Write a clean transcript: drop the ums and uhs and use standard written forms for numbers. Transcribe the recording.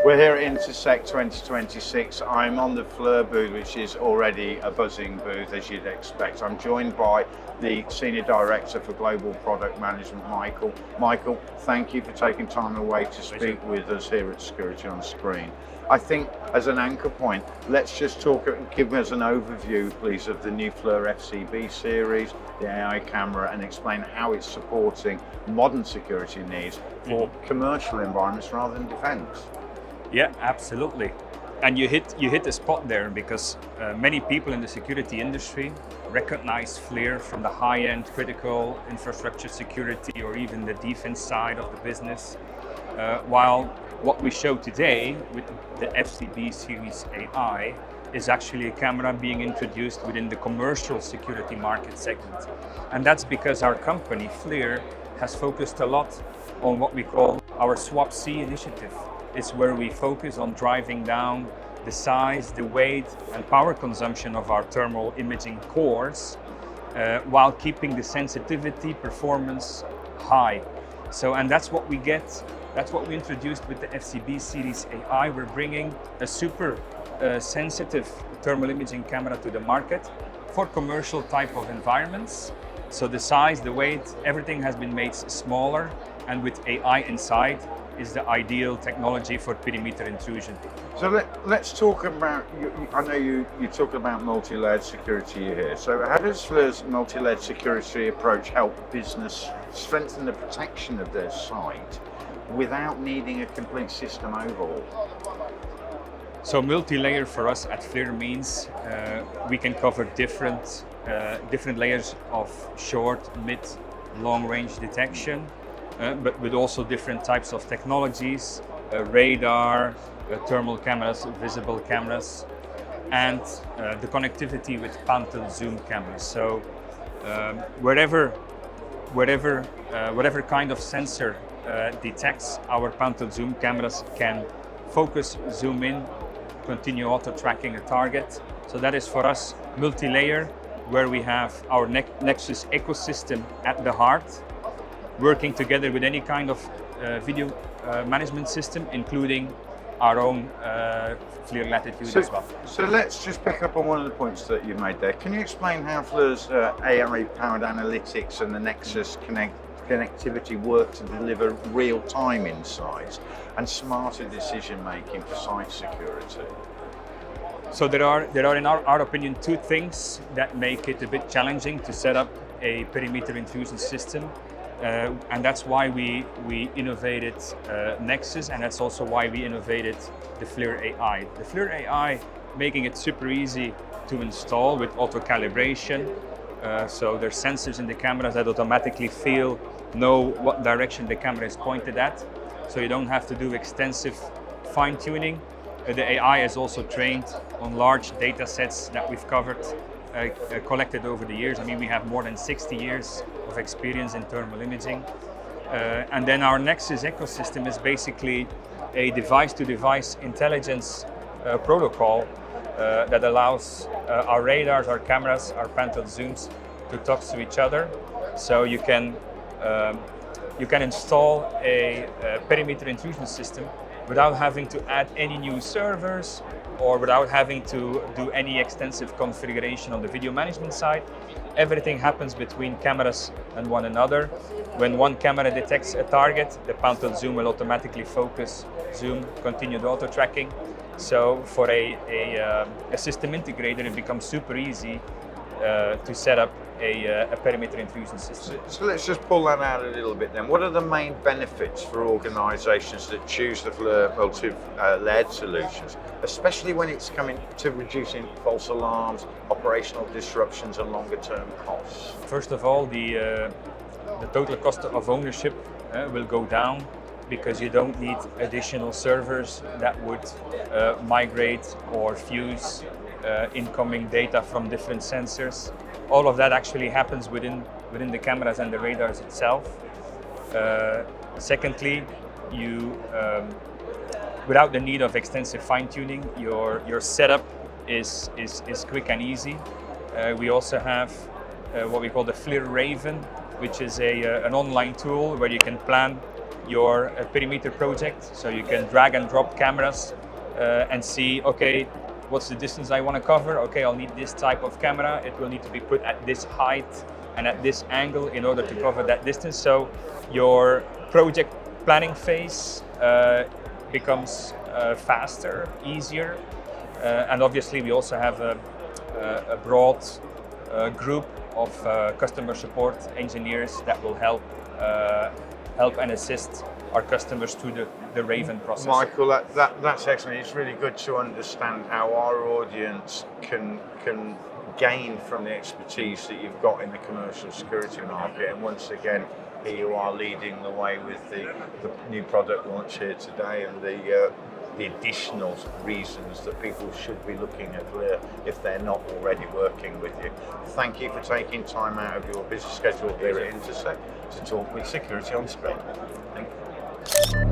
We're here at Intersec 2026. I'm on the Flir booth, which is already a buzzing booth, as you'd expect. I'm joined by the Senior Director for Global Product Management, Michael. Michael, thank you for taking time away to speak with us here at Security on Screen. I think as an anchor point, let's just give us an overview, please, of the new Flir FCB series, the AI camera, and explain how it's supporting modern security needs for commercial environments rather than defense. Yeah, absolutely. And you hit the spot there, because many people in the security industry recognize Flir from the high-end critical infrastructure security or even the defense side of the business, while what we show today with the FCB Series AI is actually a camera being introduced within the commercial security market segment. And that's because our company, Flir, has focused a lot on what we call our SWaP-C initiative. It's where we focus on driving down the size, the weight, and power consumption of our thermal imaging cores, while keeping the sensitivity performance high. And that's what we get. That's what we introduced with the FCB Series AI. We're bringing a super sensitive thermal imaging camera to the market for commercial type of environments. So the size, the weight, everything has been made smaller, and with AI inside is the ideal technology for perimeter intrusion. So let's talk about, I know you talk about multi-layered security here. So how does Flir's multi-layered security approach help business strengthen the protection of their site without needing a complete system overhaul? So multi-layer for us at Flir means we can cover different layers of short, mid, long-range detection, but with also different types of technologies, radar, thermal cameras, visible cameras, and the connectivity with pan-tilt zoom cameras. So whatever kind of sensor detects, our pan-tilt zoom cameras can focus, zoom in, continue auto-tracking a target. So that is for us multi-layer, where we have our Nexus ecosystem at the heart, working together with any kind of video management system, including our own Flir Latitude as well. So let's just pick up on one of the points that you made there. Can you explain how Flir's AI-powered analytics and the Nexus connectivity work to deliver real-time insights and smarter decision-making for site security? So there are in our opinion, two things that make it a bit challenging to set up a perimeter intrusion system. And that's why we innovated Nexus, and that's also why we innovated the Flir AI. The Flir AI, making it super easy to install with auto calibration. So there's sensors in the cameras that automatically know what direction the camera is pointed at. So you don't have to do extensive fine tuning. The AI is also trained on large data sets that we've collected over the years. I mean, we have more than 60 years of experience in thermal imaging. And then our Nexus ecosystem is basically a device-to-device intelligence protocol that allows our radars, our cameras, our pan-tilt zooms to talk to each other. So you can install a perimeter intrusion system without having to add any new servers or without having to do any extensive configuration on the video management side. Everything happens between cameras and one another. When one camera detects a target, the pan-tilt zoom will automatically focus, zoom, continue the auto tracking. So for a system integrator, it becomes super easy to set up a perimeter intrusion system. So let's just pull that out a little bit then. What are the main benefits for organisations that choose the Flir multi-layered solutions, especially when it's coming to reducing false alarms, operational disruptions and longer term costs? First of all, the total cost of ownership will go down, because you don't need additional servers that would migrate or fuse incoming data from different sensors. All of that actually happens within the cameras and the radars itself. Secondly, without the need of extensive fine-tuning, your setup is quick and easy. We also have what we call the Flir Raven, which is an online tool where you can plan your perimeter project. So you can drag and drop cameras and see, okay, what's the distance I want to cover? Okay, I'll need this type of camera. It will need to be put at this height and at this angle in order to cover that distance. So your project planning phase becomes faster, easier. And obviously we also have a broad group of customer support engineers that will help and assist our customers through the Raven process. Michael, that's excellent. It's really good to understand how our audience can gain from the expertise that you've got in the commercial security market. And once again, here you are leading the way with the new product launch here today, and the additional reasons that people should be looking at Flir if they're not already working with you. Thank you for taking time out of your busy schedule here at Intersec to talk with Security on Screen. Thank you.